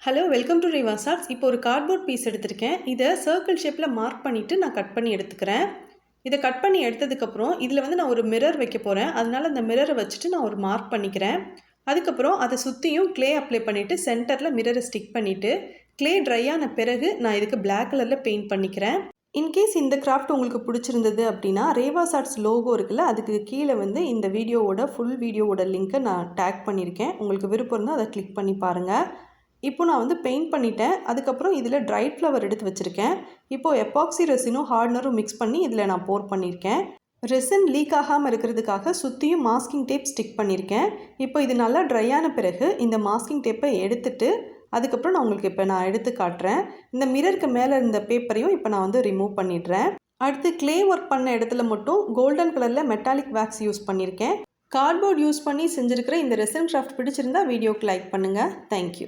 Hello welcome to Rivas arts. இப்போ ஒரு cardboard piece எடுத்திருக்கேன். இதை சர்க்கிள் ஷேப்பில் மார்க் பண்ணிவிட்டு நான் கட் பண்ணி எடுத்துக்கிறேன். இதை கட் பண்ணி எடுத்ததுக்கப்புறம் இதில் வந்து நான் ஒரு மிரர் வைக்க போகிறேன். அதனால் அந்த மிரரை வச்சுட்டு நான் ஒரு மார்க் பண்ணிக்கிறேன். அதுக்கப்புறம் அதை சுற்றியும் க்ளே அப்ளை பண்ணிவிட்டு சென்டரில் மிரரை ஸ்டிக் பண்ணிவிட்டு க்ளே ட்ரை ஆன பிறகு நான் இதுக்கு பிளாக் கலரில் பெயிண்ட் பண்ணிக்கிறேன். இன்கேஸ் இந்த கிராஃப்ட் உங்களுக்கு பிடிச்சிருந்தது அப்படின்னா ரேவாஸ் ஆர்ட்ஸ் லோகோ இருக்குல்ல, அதுக்கு கீழே வந்து இந்த ஃபுல் வீடியோவோட லிங்க்கை நான் டேக் பண்ணியிருக்கேன். உங்களுக்கு விருப்பம் இருந்தால் அதை கிளிக் பண்ணி பாருங்கள். இப்போ நான் வந்து பெயிண்ட் பண்ணிட்டேன். அதுக்கப்புறம் இதில் ட்ரைட் ஃப்ளவர் எடுத்து வச்சுருக்கேன். இப்போது எப்பாக்சி ரெசினும் ஹார்ட்னரும் மிக்ஸ் பண்ணி இதில் நான் போர் பண்ணியிருக்கேன். ரெசின் லீக் ஆகாமல் இருக்கிறதுக்காக சுற்றியும் மாஸ்கிங் டேப் ஸ்டிக் பண்ணியிருக்கேன். இப்போ இது நல்லா ட்ரை ஆன பிறகு இந்த மாஸ்கிங் டேப்பை எடுத்துட்டு அதுக்கப்புறம் நான் உங்களுக்கு நான் எடுத்து காட்டுறேன். இந்த மிரருக்கு மேலே இருந்த பேப்பரையும் இப்போ நான் வந்து ரிமூவ் பண்ணிடுறேன். அடுத்து க்ளே ஒர்க் பண்ண இடத்துல மட்டும் கோல்டன் கலரில் மெட்டாலிக் வேக்ஸ் யூஸ் பண்ணியிருக்கேன். கார்ட்போர்ட் யூஸ் பண்ணி செஞ்சுருக்கிற இந்த ரெசின் கிராஃப்ட் பிடிச்சிருந்தா வீடியோக்கு லைக் பண்ணுங்கள். தேங்க்யூ.